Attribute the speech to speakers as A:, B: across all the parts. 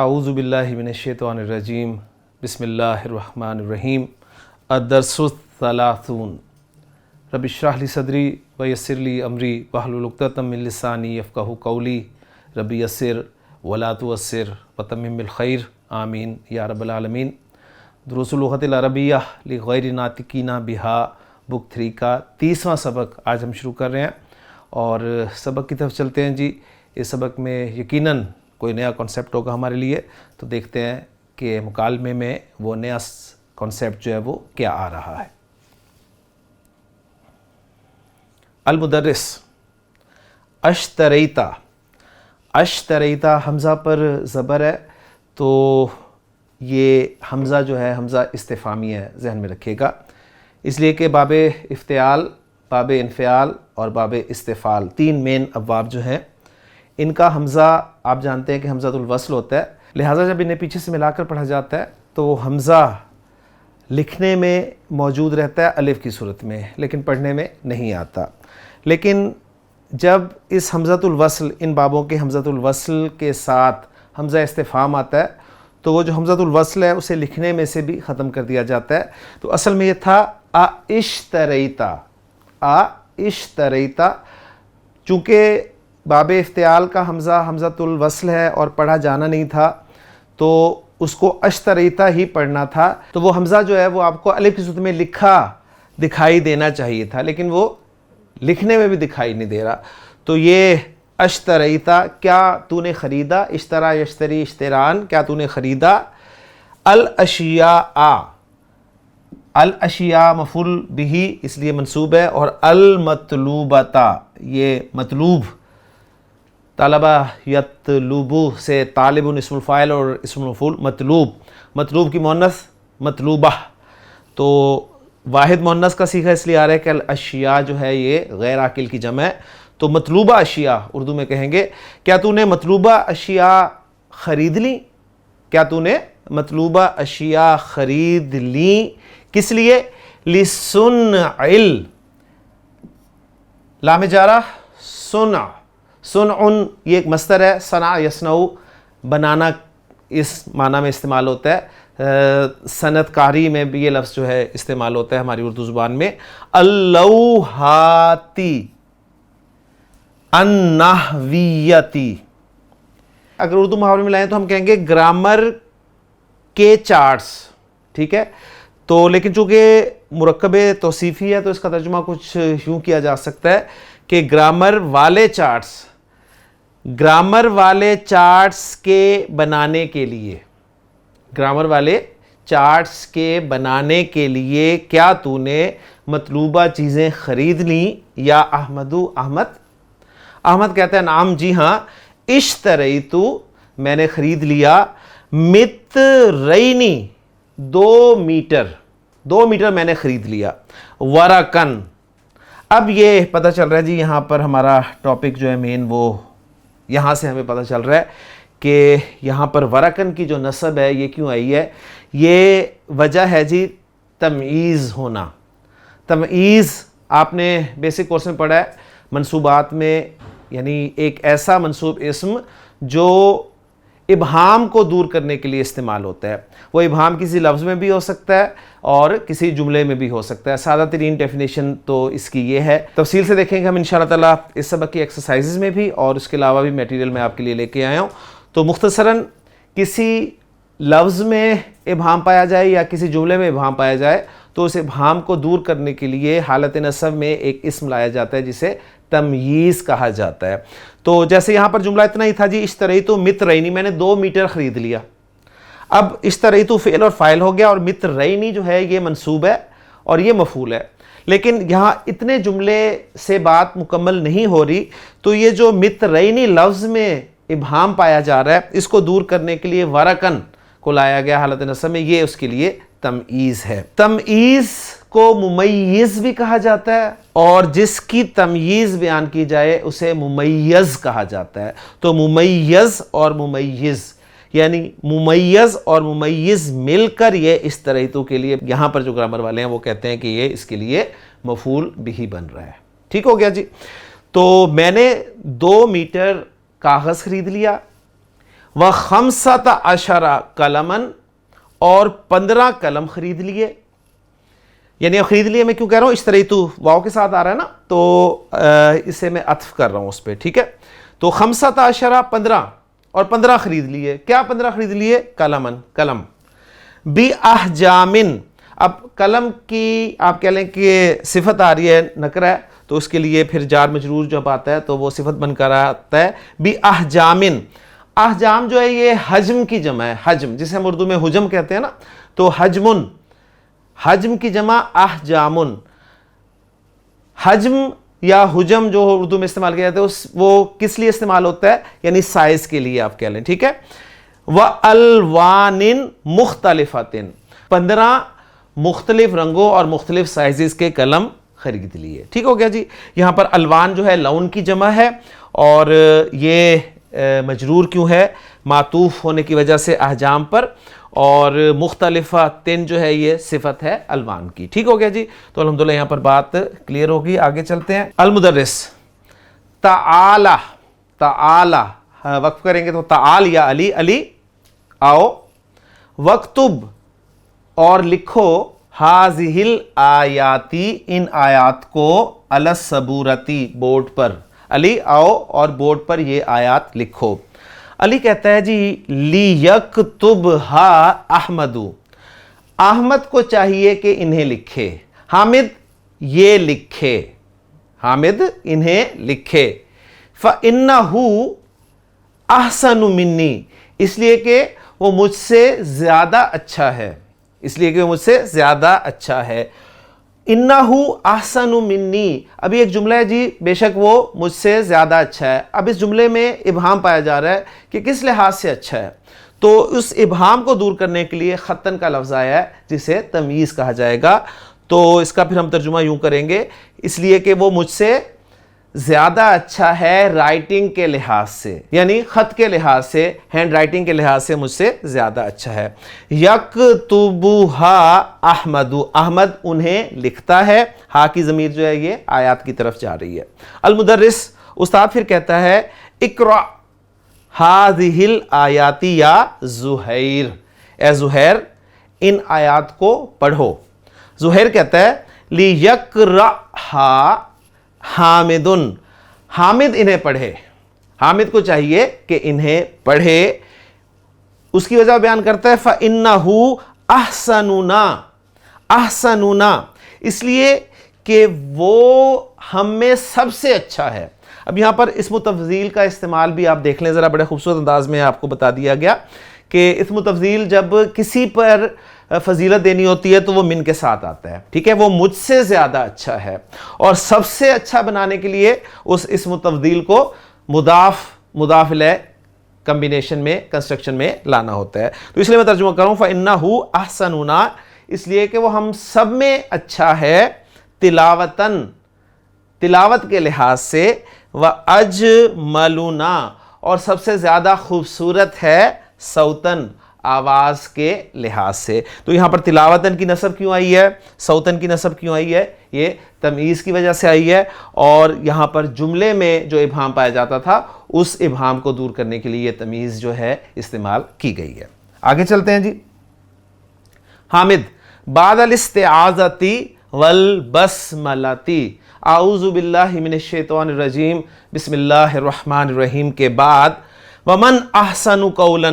A: اعوذ باللہ من الشیطان الرجیم بسم اللہ الرحمن الرحیم الدرس الثلاثون رب اشرح لی صدری ویسر لی امری واحلل عقدۃ من لسانی یفقہوا قولی رب یسر ولا تعسر وتمم بالخیر آمین یا رب العالمین۔ دروس اللغۃ العربیہ لغیر ناطقین بہا بک 3 کا 30واں سبق آج ہم شروع کر رہے ہیں اور سبق کی طرف چلتے ہیں جی۔ اس سبق میں یقیناً کوئی نیا کانسیپٹ ہوگا ہمارے لیے، تو دیکھتے ہیں کہ مکالمے میں وہ نیا کانسیپٹ جو ہے وہ کیا آ رہا ہے۔ المدرس اشتریتا، اشتریتا حمزہ پر زبر ہے، تو یہ حمزہ جو ہے حمزہ استفہامی ہے، ذہن میں رکھیے گا، اس لیے کہ باب افتعال، باب انفعال اور باب استفعال 3 مین ابواب جو ہیں، ان کا حمزہ آپ جانتے ہیں کہ حمزۃ الوصل ہوتا ہے، لہٰذا جب انہیں پیچھے سے ملا کر پڑھا جاتا ہے تو وہ حمزہ لکھنے میں موجود رہتا ہے الف کی صورت میں، لیکن پڑھنے میں نہیں آتا۔ لیکن جب اس حمزۃ الوصل، ان بابوں کے حمزۃ الوصل کے ساتھ حمزہ استفہام آتا ہے تو وہ جو حمزۃ الوصل ہے اسے لکھنے میں سے بھی ختم کر دیا جاتا ہے۔ تو اصل میں یہ تھا اشتریتا، اشتریتا، چونکہ باب افتعال کا حمزہ حمزۃ الوصل ہے اور پڑھا جانا نہیں تھا تو اس کو اشتریتا ہی پڑھنا تھا، تو وہ حمزہ جو ہے وہ آپ کو الف کی صورت میں لکھا دکھائی دینا چاہیے تھا، لیکن وہ لکھنے میں بھی دکھائی نہیں دے رہا۔ تو یہ اشتریتا، کیا تو نے خریدا، اشترا یشتری اشتران، کیا تو نے خریدا، الاشیاء، الاشیاء مفعول بہ اس لیے منصوب ہے، اور المطلوبتا، یہ مطلوب، طلبہ یطلبو سے طالب اسم الفاعل اور اسم المفعول مطلوب، مطلوب کی مؤنث مطلوبہ، تو واحد مؤنث کا صیغہ اس لیے آ رہا ہے کہ الاشیاء جو ہے یہ غیر عاقل کی جمع ہے، تو مطلوبہ اشیاء اردو میں کہیں گے، کیا تو نے مطلوبہ اشیاء خرید لیں، کیا تو نے مطلوبہ اشیاء خرید لیں، کس لیے، لصنع، لام جارہ صنع، صنع یہ ایک مصدر ہے، صنع یصنع بنانا اس معنی میں استعمال ہوتا ہے، صنعت کاری میں بھی یہ لفظ جو ہے استعمال ہوتا ہے ہماری اردو زبان میں۔ اللوحاتی، النحویتی، اگر اردو محاورے میں لائیں تو ہم کہیں گے گرامر کے چارٹس، ٹھیک ہے، تو لیکن چونکہ مرکب توصیفی ہے تو اس کا ترجمہ کچھ یوں کیا جا سکتا ہے کہ گرامر والے چارٹس، گرامر والے چارٹس کے بنانے کے لیے، گرامر والے چارٹس کے بنانے کے لیے کیا تو نے مطلوبہ چیزیں خرید لیں یا احمدو، احمد، احمد کہتا ہے نعم جی ہاں، اشتریتو میں نے خرید لیا، مترینی 2 میٹر، 2 میٹر میں نے خرید لیا، ورقن، اب یہ پتہ چل رہا ہے جی یہاں پر ہمارا ٹاپک جو ہے مین، وہ یہاں سے ہمیں پتہ چل رہا ہے کہ یہاں پر ورقن کی جو نصب ہے یہ کیوں آئی ہے، یہ وجہ ہے جی تمییز ہونا۔ تمییز آپ نے بیسک کورس میں پڑھا ہے منصوبات میں، یعنی ایک ایسا منصوب اسم جو ابہام کو دور کرنے کے لیے استعمال ہوتا ہے، وہ ابہام کسی لفظ میں بھی ہو سکتا ہے اور کسی جملے میں بھی ہو سکتا ہے۔ سادہ ترین ڈیفینیشن تو اس کی یہ ہے، تفصیل سے دیکھیں گے ہم انشاءاللہ تعالیٰ اس سبق کی ایکسرسائزز میں بھی، اور اس کے علاوہ بھی میٹیریل میں آپ کے لیے لے کے آیا ہوں۔ تو مختصراً کسی لفظ میں ابہام پایا جائے یا کسی جملے میں ابہام پایا جائے تو اس ابہام کو دور کرنے کے لیے حالت نصب میں ایک اسم لایا جاتا ہے جسے تمییز کہا جاتا ہے۔ تو جیسے یہاں پر جملہ اتنا ہی تھا جی، اشتریتو مترینی، میں نے 2 میٹر خرید لیا، اب اشتریتو فعل اور فاعل ہو گیا، اور مترینی جو ہے یہ منصوب ہے اور یہ مفعول ہے، لیکن یہاں اتنے جملے سے بات مکمل نہیں ہو رہی، تو یہ جو مترینی لفظ میں ابہام پایا جا رہا ہے اس کو دور کرنے کے لیے ورقن کو لایا گیا حالت نصب میں، یہ اس کے لیے تمییز ہے۔ تمییز کو ممیز بھی کہا جاتا ہے، اور جس کی تمییز بیان کی جائے اسے ممیز کہا جاتا ہے۔ تو ممیز اور ممیز، یعنی ممیز اور ممیز مل کر یہ اشتریتو کے لیے، یہاں پر جو گرامر والے ہیں وہ کہتے ہیں کہ یہ اس کے لیے مفعول بھی بن رہا ہے۔ ٹھیک ہو گیا جی۔ تو میں نے 2 میٹر کاغذ خرید لیا، و15 قلمن، اور 15 قلم خرید لیے. یعنی خرید لیے میں کیوں کہہ رہا ہوں، اشتریتو واو کے ساتھ آ رہا ہے نا، تو اسے میں عطف کر رہا ہوں اس پہ، ٹھیک ہے. تو 15 15 اور 15 خرید لیے. کیا 15 خرید لیے؟ قلمن، قلم. باحجامن، اب قلم کی آپ کہہ لیں کہ صفت آ رہی ہے، نکرہ ہے، تو اس کے لیے پھر جار مجرور جب آتا ہے تو وہ صفت بن کر آتا ہے باحجامن. احجام جو ہے یہ حجم کی جمع ہے، حجم جسے ہم اردو میں حجم کہتے ہیں نا، تو حجمن، حجم کی جمع احجامن. حجم یا حجم جو اردو میں استعمال کیا جاتا ہے وہ کس لیے استعمال ہوتا ہے؟ یعنی سائز کے لیے آپ کہہ لیں، ٹھیک ہے. وَأَلْوَانٍ مُخْتَلِفَةٍ، 15 مختلف رنگوں اور مختلف سائزز کے قلم خرید لیے. ٹھیک ہو گیا جی. یہاں پر الوان جو ہے لون کی جمع ہے، اور یہ مجرور کیوں ہے؟ معطوف ہونے کی وجہ سے احجام پر، اور مختلفہ تن جو ہے یہ صفت ہے الوان کی. ٹھیک ہو گیا جی. تو الحمدللہ یہاں پر بات کلیئر ہوگی. آگے چلتے ہیں. المدرس، تعالی، تعالی وقف کریں گے تو تعال یا علی، علی آؤ. وکتب، اور لکھو، ہاذہ الآیاتی، ان آیات کو، علی السبورتی، بورڈ پر. علی آؤ اور بورڈ پر یہ آیات لکھو. علی کہتا ہے جی لیکتبھا احمد، احمد کو چاہیے کہ انہیں لکھے. حامد یہ لکھے، حامد انہیں لکھے. فإنہ احسن منی، اس لیے کہ وہ مجھ سے زیادہ اچھا ہے، اس لیے کہ وہ مجھ سے زیادہ اچھا ہے. انہو احسن منی، ابھی ایک جملہ ہے جی، بے شک وہ مجھ سے زیادہ اچھا ہے. اب اس جملے میں ابہام پایا جا رہا ہے کہ کس لحاظ سے اچھا ہے، تو اس ابہام کو دور کرنے کے لیے خطن کا لفظ آیا ہے جسے تمییز کہا جائے گا. تو اس کا پھر ہم ترجمہ یوں کریں گے، اس لیے کہ وہ مجھ سے زیادہ اچھا ہے رائٹنگ کے لحاظ سے، یعنی خط کے لحاظ سے، ہینڈ رائٹنگ کے لحاظ سے مجھ سے زیادہ اچھا ہے. یکتبھا احمد، احمد انہیں لکھتا ہے. ہا کی ضمیر جو ہے یہ آیات کی طرف جا رہی ہے. المدرس، استاد پھر کہتا ہے اقرأ ہذہ الآیات یا زہیر، اے زہیر ان آیات کو پڑھو. زہیر کہتا ہے لیقرأھا حامد، حامد انہیں پڑھے، حامد کو چاہیے کہ انہیں پڑھے. اس کی وجہ بیان کرتا ہے فَإِنَّهُ أَحْسَنُنَا، أَحْسَنُنَا اس لیے کہ وہ ہم میں سب سے اچھا ہے. اب یہاں پر اسم تفضیل کا استعمال بھی آپ دیکھ لیں ذرا، بڑے خوبصورت انداز میں آپ کو بتا دیا گیا کہ اسم تفضیل جب کسی پر فضیلت دینی ہوتی ہے تو وہ من کے ساتھ آتا ہے. ٹھیک ہے، وہ مجھ سے زیادہ اچھا ہے، اور سب سے اچھا بنانے کے لیے اس اسم تفضیل کو مضاف الیہ کمبینیشن میں، کنسٹرکشن میں لانا ہوتا ہے. تو اس لیے میں ترجمہ کروں فَإِنَّهُ أَحْسَنُنَا، اس لیے کہ وہ ہم سب میں اچھا ہے، تلاوتاً، تلاوت کے لحاظ سے، وَأَجْمَلُنَا اور سب سے زیادہ خوبصورت ہے، صوتاً آواز کے لحاظ سے. تو یہاں پر تلاوتاً کی نصب کیوں آئی ہے، صوتاً کی نصب کیوں آئی ہے؟ یہ تمییز کی وجہ سے آئی ہے، اور یہاں پر جملے میں جو ابہام پایا جاتا تھا اس ابہام کو دور کرنے کے لیے یہ تمییز جو ہے استعمال کی گئی ہے. آگے چلتے ہیں جی. حامد، بعد الاستعاذۃ والبسملۃ، اعوذ باللہ من الشیطان الرجیم، بسم اللہ الرحمن الرحیم کے بعد ومن احسن قولا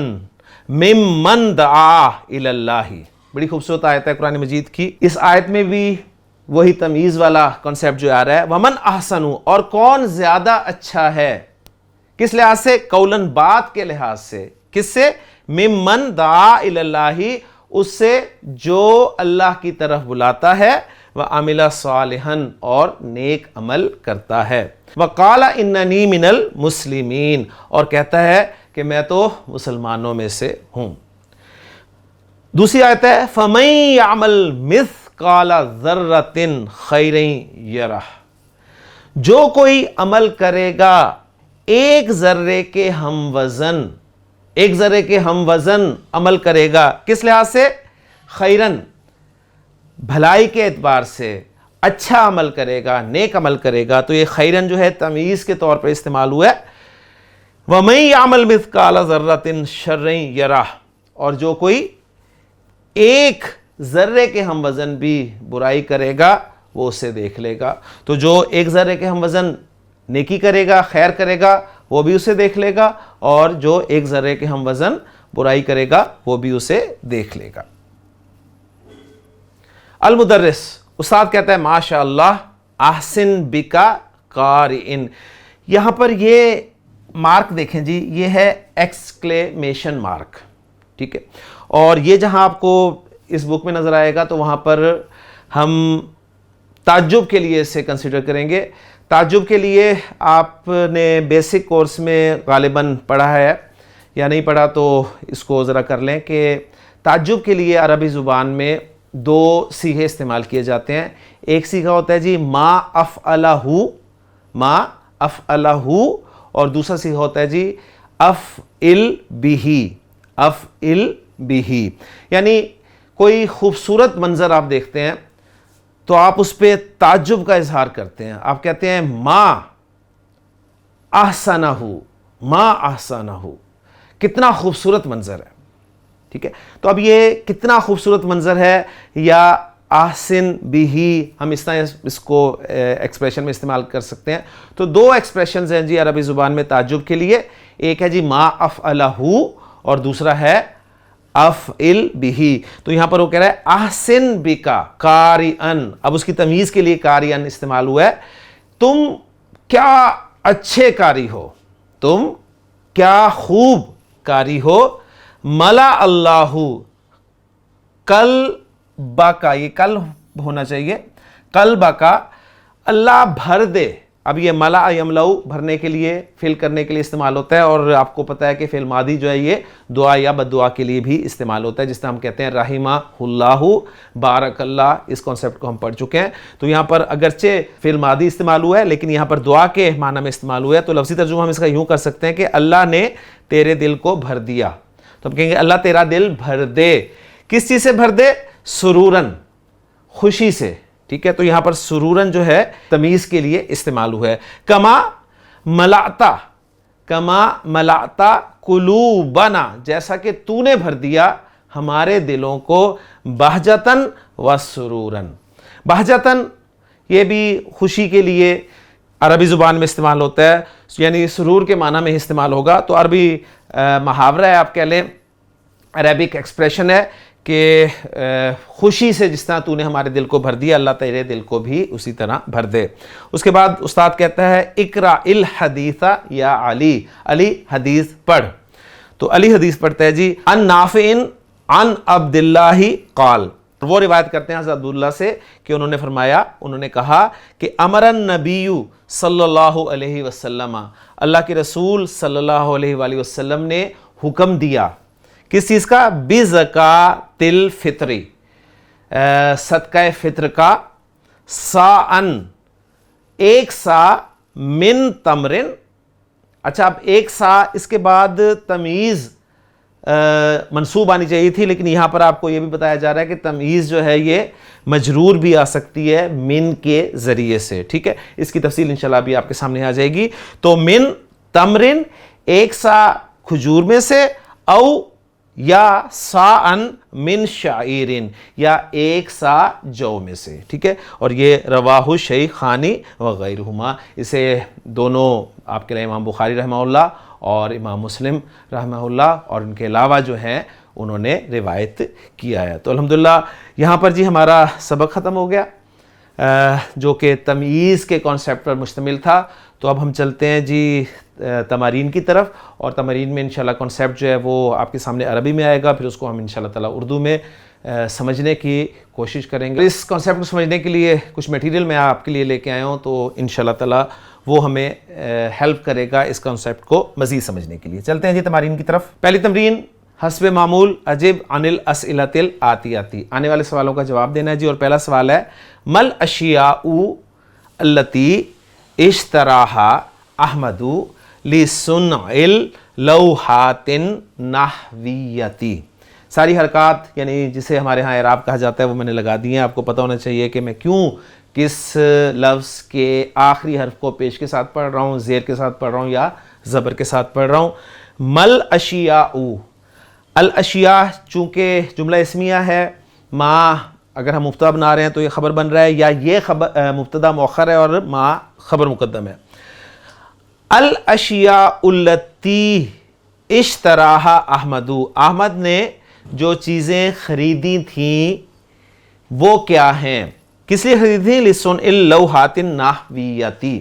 A: ممن دعا الی اللہ، بڑی خوبصورت آیت ہے قرآن مجید کی. اس آیت میں بھی وہی تمییز والا کنسیپٹ جو آ رہا ہے، ومن احسن، اور کون زیادہ اچھا ہے، کس لحاظ سے؟ قولاً، بات کے لحاظ سے. کس سے؟ ممن دعا الی اللہ، اس سے جو اللہ کی طرف بلاتا ہے، وعمل صالحا اور نیک عمل کرتا ہے. وقال اننی من المسلمین، اور کہتا ہے کہ میں تو مسلمانوں میں سے ہوں. دوسری آیت ہے فَمَن يَعْمَلْ مِثْقَالَ ذَرَّةٍ خَيْرًا يَرَهُ، جو کوئی عمل کرے گا ایک ذرے کے ہم وزن، ایک ذرے کے ہم وزن عمل کرے گا، کس لحاظ سے؟ خیرن، بھلائی کے اعتبار سے، اچھا عمل کرے گا، نیک عمل کرے گا. تو یہ خیرن جو ہے تمییز کے طور پر استعمال ہوا ہے. وَمَن يَعْمَلْ مِثْقَالَ ذَرَّةٍ شَرًّا يَرَهُ، اور جو کوئی ایک ذرے کے ہم وزن بھی برائی کرے گا وہ اسے دیکھ لے گا. تو جو ایک ذرے کے ہم وزن نیکی کرے گا، خیر کرے گا، وہ بھی اسے دیکھ لے گا، اور جو ایک ذرے کے ہم وزن برائی کرے گا وہ بھی اسے دیکھ لے گا. المدرس، استاد کہتا ہے ماشاء اللہ احسن بکا قارئن. یہاں پر یہ مارک دیکھیں جی، یہ ہے ایکسکلیمیشن مارک، ٹھیک ہے. اور یہ جہاں آپ کو اس بک میں نظر آئے گا تو وہاں پر ہم تعجب کے لیے اسے کنسیڈر کریں گے. تعجب کے لیے آپ نے بیسک کورس میں غالباً پڑھا ہے، یا نہیں پڑھا تو اس کو ذرا کر لیں کہ تعجب کے لیے عربی زبان میں دو صیغے استعمال کیے جاتے ہیں. ایک صیغہ ہوتا ہے جی ما افعلہ، ما افعلہ، اور دوسرا صیغہ ہوتا ہے جی افعل بہ، افعل بہ. یعنی کوئی خوبصورت منظر آپ دیکھتے ہیں تو آپ اس پہ تعجب کا اظہار کرتے ہیں، آپ کہتے ہیں ما احسنہ، ما احسنہ، کتنا خوبصورت منظر ہے، ٹھیک ہے. تو اب یہ کتنا خوبصورت منظر ہے یا احسن بھی، ہم اس طرح اس کو ایکسپریشن میں استعمال کر سکتے ہیں. تو دو ایکسپریشنز ہیں جی عربی زبان میں تعجب کے لیے، ایک ہے جی ما افعلہ اور دوسرا ہے افعل بہ. تو یہاں پر وہ کہہ رہا ہے احسن بکا قارئن، اب اس کی تمیز کے لیے قارئن استعمال ہوا ہے. تم کیا اچھے قاری ہو، تم کیا خوب قاری ہو. ملا اللہ، کل بکا، یہ کل ہونا چاہیے، کل بکا، اللہ بھر دے. اب یہ ملا یملؤ بھرنے کے لیے، فل کرنے کے لیے استعمال ہوتا ہے، اور آپ کو پتہ ہے کہ فعل ماضی جو ہے یہ دعا یا بد دعا کے لیے بھی استعمال ہوتا ہے، جس طرح ہم کہتے ہیں رحمہ اللہ، بارک اللہ. اس کانسیپٹ کو ہم پڑھ چکے ہیں. تو یہاں پر اگرچہ فعل ماضی استعمال ہوا ہے لیکن یہاں پر دعا کے معنی میں استعمال ہوا ہے. تو لفظی ترجمہ ہم اس کا یوں کر سکتے ہیں کہ اللہ نے تیرے دل کو بھر دیا. تو ہم کہیں گے اللہ تیرا دل بھر دے. کس چیز سے بھر دے؟ سرورن، خوشی سے، ٹھیک ہے. تو یہاں پر سرورن جو ہے تمیز کے لیے استعمال ہوا ہے. کما ملعتا، کما ملعتا قلوبنا، جیسا کہ تو نے بھر دیا ہمارے دلوں کو بہجتن و سرورن. بہجتن یہ بھی خوشی کے لیے عربی زبان میں استعمال ہوتا ہے، یعنی سرور کے معنی میں استعمال ہوگا. تو عربی محاورہ ہے، آپ کہہ لیں عربک ایکسپریشن ہے کہ خوشی سے جس طرح تو نے ہمارے دل کو بھر دیا اللہ تیرے دل کو بھی اسی طرح بھر دے. اس کے بعد استاد کہتا ہے اقرا الحدیث یا علی، علی حدیث پڑھ. تو علی حدیث پڑھتا ہے جی ان نافع عن عبد اللہ قال، وہ روایت کرتے ہیں حضرت عبداللہ سے کہ انہوں نے فرمایا، انہوں نے کہا کہ امر النبی صلی اللہ علیہ وسلم، اللہ کے رسول صلی اللہ علیہ وآلہ وسلم نے حکم دیا کس چیز کا؟ بزکاۃ الفطر، صدقہ فطر کا، ساءً، ایک سا، من تمرن. اچھا اب ایک سا، اس کے بعد تمیز منصوب آنی چاہیے تھی، لیکن یہاں پر آپ کو یہ بھی بتایا جا رہا ہے کہ تمیز جو ہے یہ مجرور بھی آ سکتی ہے من کے ذریعے سے، ٹھیک ہے. اس کی تفصیل انشاءاللہ ابھی آپ کے سامنے آ جائے گی. تو من تمرن، ایک سا کھجور میں سے، او یا ساءً من شعیرن، یا ایک سا جو میں سے، ٹھیک ہے. اور یہ رواہ شیخانی وغیرہما، اسے دونوں آپ کے لئے امام بخاری رحمہ اللہ اور امام مسلم رحمہ اللہ اور ان کے علاوہ جو ہیں انہوں نے روایت کیا ہے. تو الحمدللہ یہاں پر جی ہمارا سبق ختم ہو گیا جو کہ تمییز کے کانسیپٹ پر مشتمل تھا. تو اب ہم چلتے ہیں جی تمارین کی طرف، اور تمارین میں انشاءاللہ کانسیپٹ جو ہے وہ آپ کے سامنے عربی میں آئے گا، پھر اس کو ہم انشاءاللہ تعالی اردو میں سمجھنے کی کوشش کریں گے. اس کانسیپٹ کو سمجھنے کے لیے کچھ میٹیریل میں آپ کے لیے لے کے آیا ہوں، تو انشاءاللہ تعالی وہ ہمیں ہیلپ کرے گا اس کانسیپٹ کو مزید سمجھنے کے لیے. چلتے ہیں جی تمارین کی طرف. پہلی تمرین حسب معمول اجب عن الاسئلۃ الآتیۃ، آنے والے سوالوں کا جواب دینا ہے جی. اور پہلا سوال ہے مل اشیاء التی اشتراہا احمد لصنع اللوحات النحویۃ. ساری حرکات یعنی جسے ہمارے ہاں اعراب کہا جاتا ہے وہ میں نے لگا دی ہیں. آپ کو پتہ ہونا چاہیے کہ میں کیوں کس لفظ کے آخری حرف کو پیش کے ساتھ پڑھ رہا ہوں، زیر کے ساتھ پڑھ رہا ہوں یا زبر کے ساتھ پڑھ رہا ہوں. مل اشیاء، الاشیاء چونکہ جملہ اسمیہ ہے، ما اگر ہم مبتدا بنا رہے ہیں تو یہ خبر بن رہا ہے، یا یہ خبر مبتدا مؤخر ہے اور ما خبر مقدم ہے. الاشیاء التی اشتراہا احمد، احمد نے جو چیزیں خریدی تھیں وہ کیا ہیں؟ کس لیے خریدی تھیں؟ لسن اللوحات النحویتی،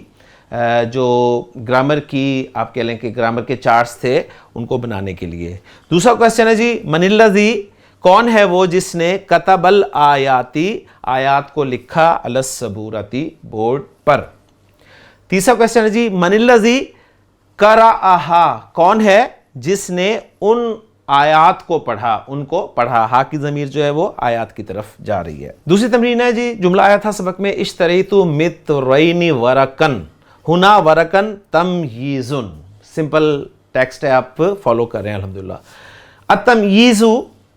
A: جو گرامر کی آپ کہہ لیں کہ گرامر کے چارٹس تھے ان کو بنانے کے لیے. دوسرا کویسچن ہے جی من الذی، کون ہے وہ جس نے کتب الآیاتی، آیات کو لکھا، علی السبورتی، بورڈ پر. تیسرا کویسچن ہے جی من الذی قرأہا، کون ہے جس نے ان آیات کو پڑھا، ان کو پڑھا. ہا کی ضمیر جو ہے وہ آیات کی طرف جا رہی ہے. دوسری تمرین ہے جی، جملہ آیا تھا سبق میں اشتریت مترین ورقن، ہنا ورقن تمییز، سمپل ٹیکسٹ ہے، آپ فالو کر رہے ہیں الحمدللہ. التمییز،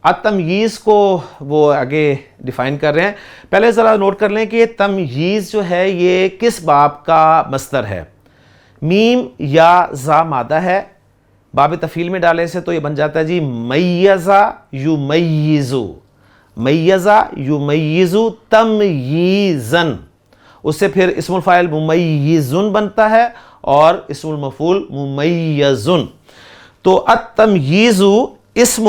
A: التمییز کو وہ آگے ڈیفائن کر رہے ہیں. پہلے ذرا نوٹ کر لیں کہ یہ تمییز جو ہے یہ کس باب کا مصدر ہے. میم یا زا مادہ ہے، باب تفعیل میں ڈالے سے تو یہ بن جاتا ہے جی میزا یمیزو، میزا یمیزو تمییزن. اس سے پھر اسم الفاعل ممیزن بنتا ہے اور اسم المفعول ممیزن. تو التمییز اسم،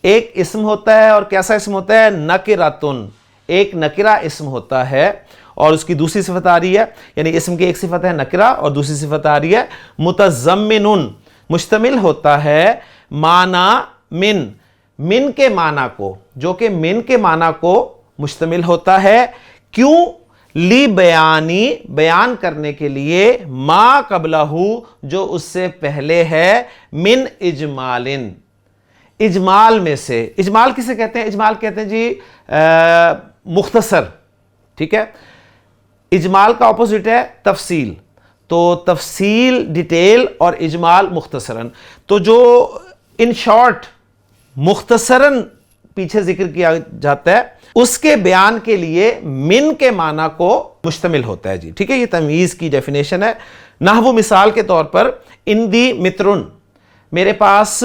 A: ایک اسم ہوتا ہے، اور کیسا اسم ہوتا ہے؟ نکرتن، ایک نکرہ اسم ہوتا ہے اور اس کی دوسری صفت آ رہی ہے، یعنی اسم کی ایک صفت ہے نکرہ اور دوسری صفت آ رہی ہے متضمن، مشتمل ہوتا ہے معنی من، من کے معنی کو، جو کہ من کے معنی کو مشتمل ہوتا ہے. کیوں؟ لی بیانی، بیان کرنے کے لیے، ما قبلہ، جو اس سے پہلے ہے، من اجمال، اجمال میں سے. اجمال کسے کہتے ہیں؟ اجمال کہتے ہیں جی مختصر، ٹھیک ہے. اجمال کا اپوزٹ ہے تفصیل، تو تفصیل ڈیٹیل اور اجمال مختصراً. تو جو ان شارٹ مختصراً پیچھے ذکر کیا جاتا ہے اس کے بیان کے لیے من کے معنی کو مشتمل ہوتا ہے جی، ٹھیک ہے. یہ تمییز کی ڈیفینیشن ہے. نحو مثال کے طور پر اندی مترن، میرے پاس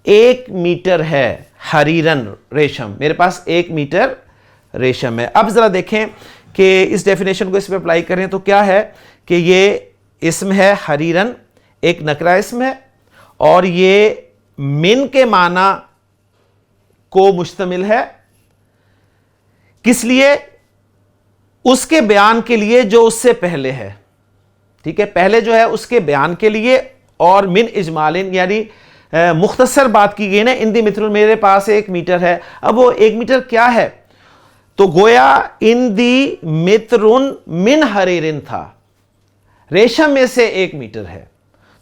A: 1 میٹر ہے، حریرن ریشم، میرے پاس 1 میٹر ریشم ہے. اب ذرا دیکھیں کہ اس ڈیفینیشن کو اس پہ اپلائی کریں تو کیا ہے کہ یہ اسم ہے حریرن، ایک نکرہ اسم ہے، اور یہ من کے معنی کو مشتمل ہے. کس لیے؟ اس کے بیان کے لیے جو اس سے پہلے ہے، ٹھیک ہے. پہلے جو ہے اس کے بیان کے لیے، اور من اجمالن یعنی مختصر بات کی گئی نا. اندی متر، میرے پاس 1 میٹر ہے. اب وہ 1 میٹر کیا ہے؟ تو گویا اندی مترن من حریرن تھا، ریشم میں سے 1 میٹر ہے،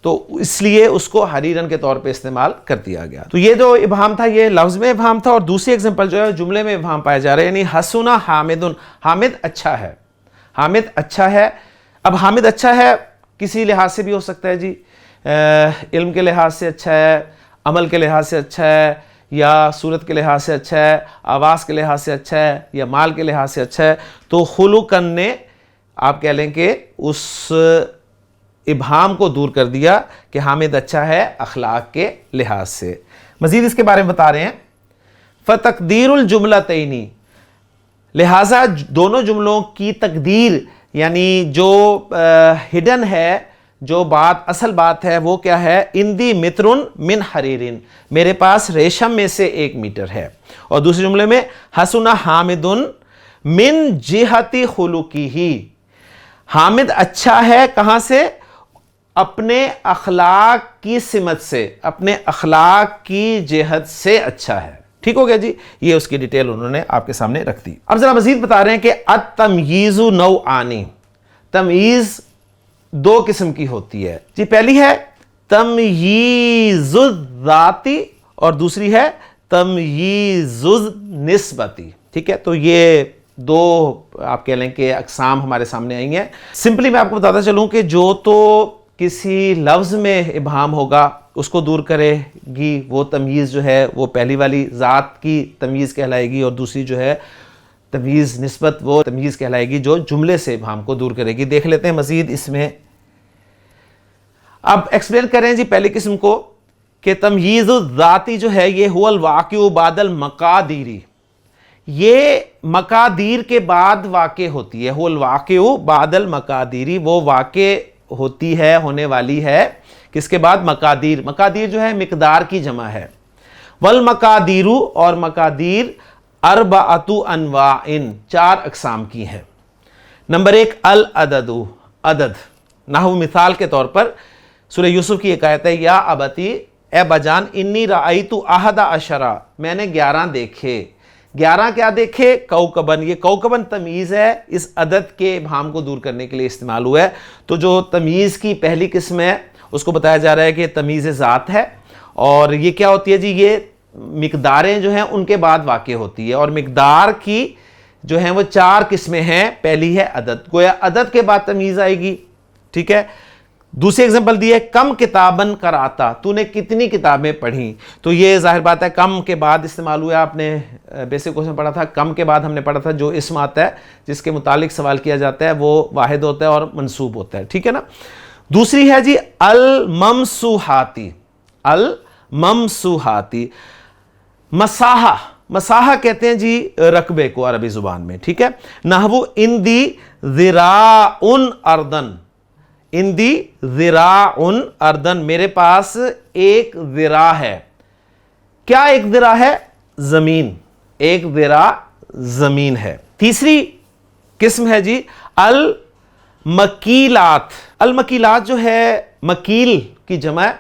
A: تو اس لیے اس کو حریرن کے طور پہ استعمال کر دیا گیا. تو یہ جو ابہام تھا یہ لفظ میں ابہام تھا، اور دوسری ایگزامپل جو ہے جملے میں ابہام پایا جا رہا ہے، یعنی حسنا حامدن، حامد اچھا ہے، حامد اچھا ہے. اب حامد اچھا ہے کسی لحاظ سے بھی ہو سکتا ہے جی، علم کے لحاظ سے اچھا ہے، عمل کے لحاظ سے اچھا ہے، یا صورت کے لحاظ سے اچھا ہے، آواز کے لحاظ سے اچھا ہے، یا مال کے لحاظ سے اچھا ہے. تو خلقن نے آپ کہہ لیں کہ اس ابہام کو دور کر دیا کہ حامد اچھا ہے اخلاق کے لحاظ سے. مزید اس کے بارے میں بتا رہے ہیں فتقدیر الجملتین، لہٰذا دونوں جملوں کی تقدیر یعنی جو ہڈن ہے، جو بات اصل بات ہے وہ کیا ہے؟ اندی مترن من حریرن، میرے پاس ریشم میں سے 1 میٹر ہے. اور دوسرے جملے میں حسن حامدن من جہت خلقہ، حامد اچھا ہے کہاں سے؟ اپنے اخلاق کی سمت سے، اپنے اخلاق کی جہت سے اچھا ہے. ٹھیک ہو گیا جی، یہ اس کی ڈیٹیل انہوں نے آپ کے سامنے رکھ دی. اب ذرا مزید بتا رہے ہیں کہ التمییز نوعان، تمییز 2 قسم کی ہوتی ہے جی. پہلی ہے تمییز الذاتی اور دوسری ہے تمییز النسبتی. ٹھیک ہے، تو یہ 2 آپ کہہ لیں کہ اقسام ہمارے سامنے آئی ہیں. سمپلی میں آپ کو بتاتا چلوں کہ جو تو کسی لفظ میں ابہام ہوگا اس کو دور کرے گی وہ تمییز جو ہے وہ پہلی والی ذات کی تمییز کہلائے گی، اور دوسری جو ہے تمییز نسبت وہ تمییز کہلائے گی جو جملے سے ابہام کو دور کرے گی. دیکھ لیتے ہیں مزید اس میں. اب ایکسپلین کریں جی پہلی قسم کو کہ تمییز الذاتی جو ہے یہ هو الواقع بعد المقادیری، یہ مقادیر کے بعد واقع ہوتی ہے. هو الواقع بعد المقادیری، وہ واقع ہوتی ہے، ہونے والی ہے کس کے بعد؟ مقادیر. مقادیر جو ہے مقدار کی جمع ہے. والمقادیر، اور مقادیر اربعۃ انواع، 4 اقسام کی ہیں. نمبر 1 العدد، عدد. نحو مثال کے طور پر سورہ یوسف کی ایک آیت ہے یا ابتی، اے بجان، انی رأیت احد عشرہ، میں نے 11 دیکھے. 11 کیا دیکھے؟ کوکبن. یہ کوکبن تمیز ہے، اس عدد کے ابہام کو دور کرنے کے لیے استعمال ہوا ہے. تو جو تمیز کی پہلی قسم ہے اس کو بتایا جا رہا ہے کہ تمیز ذات ہے، اور یہ کیا ہوتی ہے جی؟ یہ مقداریں جو ہیں ان کے بعد واقع ہوتی ہے، اور مقدار کی جو ہیں وہ 4 قسمیں ہیں. پہلی ہے عدد، گویا عدد کے بعد تمیز آئے گی. ٹھیک ہے. دوسری اگزامپل دی ہے کم کتابن قراتا، تو نے کتنی کتابیں پڑھیں. تو یہ ظاہر بات ہے کم کے بعد استعمال ہوا. آپ نے بیسک کورس میں پڑھا تھا، کم کے بعد ہم نے پڑھا تھا جو اسم آتا ہے جس کے متعلق سوال کیا جاتا ہے وہ واحد ہوتا ہے اور منصوب ہوتا ہے. ٹھیک ہے نا. دوسری ہے جی الممسوحاتی. الممسوحاتی، مساحہ. مساحہ کہتے ہیں جی رقبے کو عربی زبان میں. ٹھیک ہے. نحو اندی ذراع اردن، اندی ذراع اردن، میرے پاس ایک ذراع ہے. کیا ایک ذراع ہے؟ زمین. ایک ذراع زمین ہے. تیسری قسم ہے جی المکیلات. المکیلات جو ہے مکیل کی جمع ہے،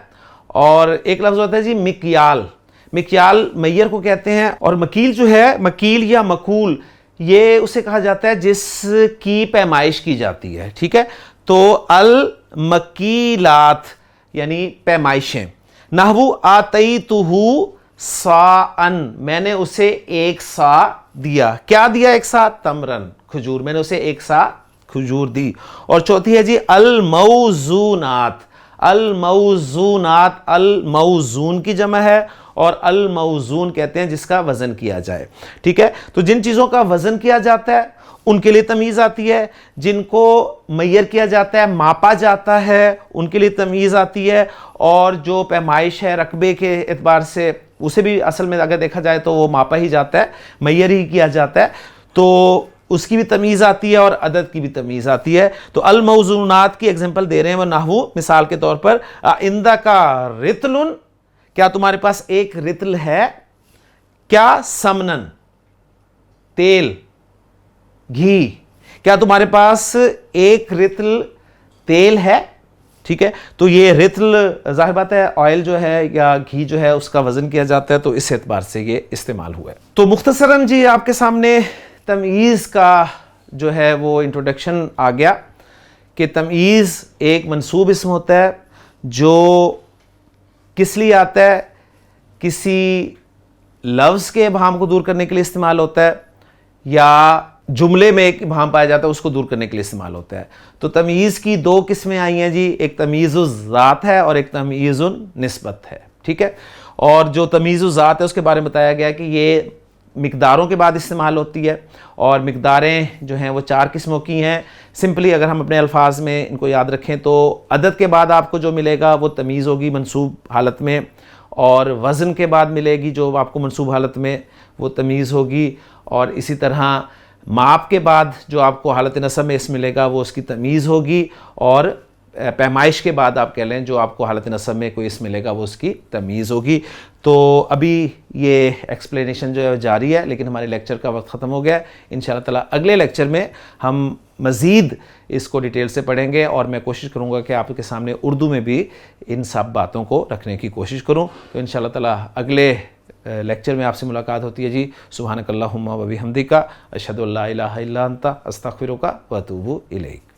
A: اور ایک لفظ ہوتا ہے جی مکیال. مکیال میئر کو کہتے ہیں، اور مکیل جو ہے، مکیل یا مکول، یہ اسے کہا جاتا ہے جس کی پیمائش کی جاتی ہے. ٹھیک ہے. تو المکیلات یعنی پیمائشیں. نحو آتیتہ صاعن، میں نے اسے 1 صاع دیا. کیا دیا 1 صاع؟ تمرن، کھجور. میں نے اسے 1 صاع کھجور دی. اور چوتھی ہے جی الموزونات. الموزونات، الموزون کی جمع ہے، اور الموزون کہتے ہیں جس کا وزن کیا جائے. ٹھیک ہے. تو جن چیزوں کا وزن کیا جاتا ہے ان کے لیے تمیز آتی ہے، جن کو میئر کیا جاتا ہے، ماپا جاتا ہے، ان کے لیے تمیز آتی ہے، اور جو پیمائش ہے رقبے کے اعتبار سے اسے بھی اصل میں اگر دیکھا جائے تو وہ ماپا ہی جاتا ہے، میئر ہی کیا جاتا ہے، تو اس کی بھی تمیز آتی ہے اور عدد کی بھی تمیز آتی ہے. تو الموزونات کی ایگزامپل دے رہے ہیں وہ نحو مثال کے طور پر عندک رطل، کیا تمہارے پاس ایک رطل ہے؟ کیا؟ سمنن، تیل، گھی. کیا تمہارے پاس ایک رطل تیل ہے؟ ٹھیک ہے. تو یہ رطل ظاہر بات ہے آئل جو ہے یا گھی جو ہے اس کا وزن کیا جاتا ہے، تو اس اعتبار سے یہ استعمال ہوا ہے. تو مختصراً جی آپ کے سامنے تمییز کا جو ہے وہ انٹروڈکشن آ گیا کہ تمییز ایک منصوب اسم ہوتا ہے جو کس لیے آتا ہے؟ کسی لفظ کے ابہام کو دور کرنے کے لیے استعمال ہوتا ہے، یا جملے میں ایک ابہام پایا جاتا ہے اس کو دور کرنے کے لیے استعمال ہوتا ہے. تو تمییز کی 2 قسمیں آئی ہیں جی، ایک تمییز الذات ہے اور ایک تمییز النسبت ہے. ٹھیک ہے. اور جو تمییز الذات ہے اس کے بارے میں بتایا گیا کہ یہ مقداروں کے بعد استعمال ہوتی ہے، اور مقداریں جو ہیں وہ 4 قسموں کی ہیں. سمپلی اگر ہم اپنے الفاظ میں ان کو یاد رکھیں تو عدد کے بعد آپ کو جو ملے گا وہ تمیز ہوگی منصوب حالت میں، اور وزن کے بعد ملے گی جو آپ کو منصوب حالت میں وہ تمیز ہوگی، اور اسی طرح ماپ کے بعد جو آپ کو حالت نصب میں اسم ملے گا وہ اس کی تمیز ہوگی، اور پیمائش کے بعد آپ کہہ لیں جو آپ کو حالت نصب میں کوئی اسم ملے گا وہ اس کی تمیز ہوگی. تو ابھی یہ ایکسپلینیشن جو ہے جاری ہے، لیکن ہمارے لیکچر کا وقت ختم ہو گیا ہے. انشاءاللہ تعالی اگلے لیکچر میں ہم مزید اس کو ڈیٹیل سے پڑھیں گے، اور میں کوشش کروں گا کہ آپ کے سامنے اردو میں بھی ان سب باتوں کو رکھنے کی کوشش کروں. تو انشاءاللہ تعالی اگلے لیکچر میں آپ سے ملاقات ہوتی ہے جی. سبحانک اللہم و بحمدک، اشہد ان لا الہ الا انت، استغفرک و اتوب الیک.